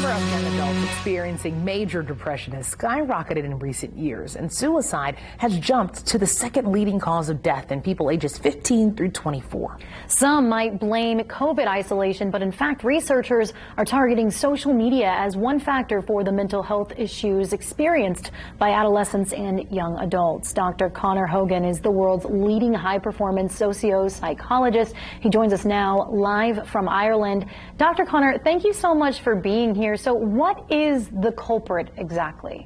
number of young adults experiencing major depression has skyrocketed in recent years, and suicide has jumped to the second leading cause of death in people ages 15 through 24. Some might blame COVID isolation, but in fact, researchers are targeting social media as one factor for the mental health issues experienced by adolescents and young adults. Dr. Conor Hogan is the world's leading high-performance socio-psychologist. He joins us now live from Ireland. Dr. Conor, thank you so much for being here. So what is the culprit exactly?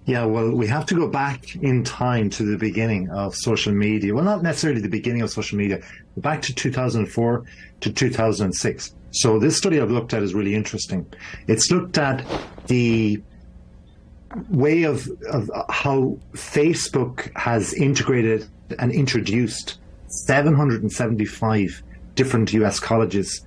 Yeah, well, we have to go back in time to the beginning of social media. Well, not necessarily the beginning of social media, but back to 2004 to 2006. So this study I've looked at is really interesting. It's looked at the way of how Facebook has integrated and introduced 775 different US colleges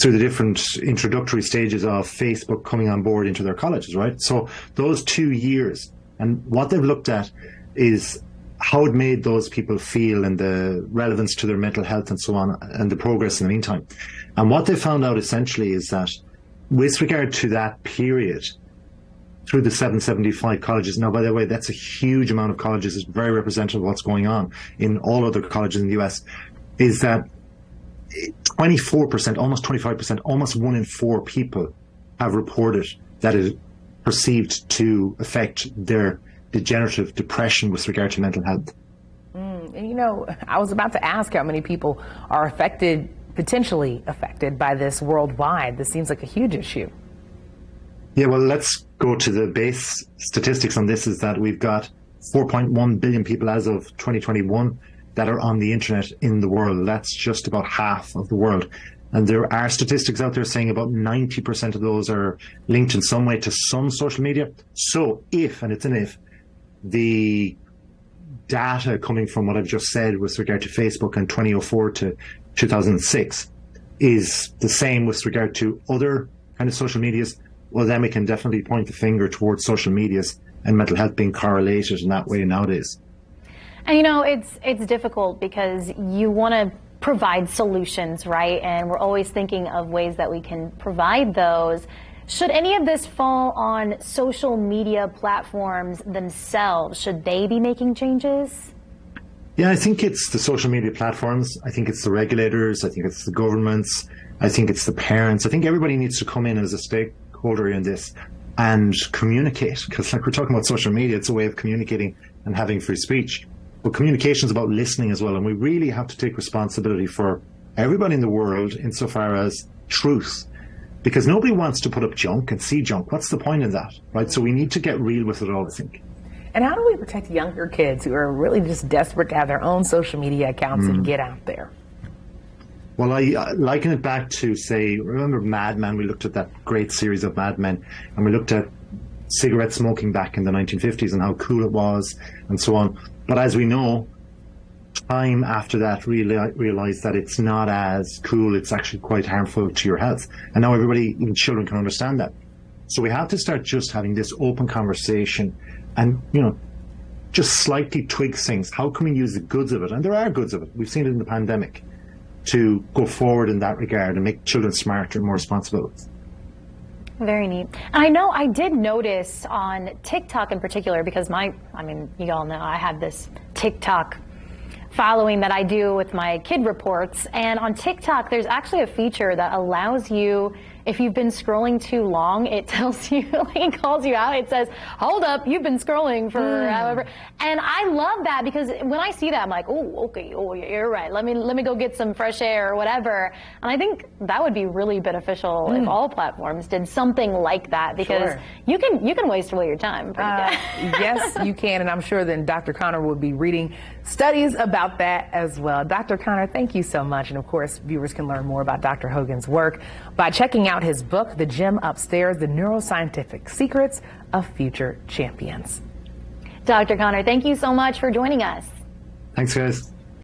through the different introductory stages of Facebook coming on board into their colleges, right? So those 2 years, and what they've looked at is how it made those people feel and the relevance to their mental health and so on, and the progress in the meantime. And what they found out essentially is that with regard to that period, through the 775 colleges, now, by the way, that's a huge amount of colleges, it's very representative of what's going on in all other colleges in the US, is that 24%, almost 25%, almost 1 in 4 people have reported that it perceived to affect their degenerative depression with regard to mental health. And you know, I was about to ask how many people are affected, potentially affected by this worldwide. This seems like a huge issue. Yeah, well, let's go to the base statistics on this. Is that we've got 4.1 billion people as of 2021 that are on the internet in the world. That's just about half of the world. And there are statistics out there saying about 90% of those are linked in some way to some social media. So if, and it's an if, the data coming from what I've just said with regard to Facebook in 2004 to 2006 is the same with regard to other kind of social medias, well, then we can definitely point the finger towards social medias and mental health being correlated in that way nowadays. And you know, it's difficult because you want to provide solutions, right? And we're always thinking of ways that we can provide those. Should any of this fall on social media platforms themselves? Should they be making changes? Yeah, I think it's the social media platforms. I think it's the regulators. I think it's the governments. I think it's the parents. I think everybody needs to come in as a stakeholder in this and communicate, because like we're talking about social media, it's a way of communicating and having free speech. But communication is about listening as well, and we really have to take responsibility for everybody in the world insofar as truth, because nobody wants to put up junk and see junk. What's the point in that, right? So we need to get real with it all, I think. And how do we protect younger kids who are really just desperate to have their own social media accounts and get out there? Well, I liken it back to, say, remember Mad Men? We looked at that great series of Mad Men, and we looked at cigarette smoking back in the 1950s and how cool it was and so on. But as we know, time after that realized that it's not as cool, it's actually quite harmful to your health. And now everybody, even children, can understand that. So we have to start just having this open conversation and, you know, just slightly tweak things. How can we use the goods of it? And there are goods of it. We've seen it in the pandemic, to go forward in that regard and make children smarter and more responsible. Very neat. And I know I did notice on TikTok in particular, because you all know I have this TikTok following that I do with my kid reports. And on TikTok, there's actually a feature that allows you, if you've been scrolling too long, it tells you, like, it calls you out. It says, hold up, you've been scrolling for however. And I love that, because when I see that, I'm like, oh, okay, oh, you're right. Let me go get some fresh air or whatever. And I think that would be really beneficial if all platforms did something like that, because you can waste away your time pretty good. Yes, you can. And I'm sure then Dr. Conor will be reading studies about that as well. Dr. Conor, thank you so much. And of course, viewers can learn more about Dr. Hogan's work by checking out his book, The Gym Upstairs, The Neuroscientific Secrets of Future Champions. Dr. Conor, thank you so much for joining us. Thanks, guys.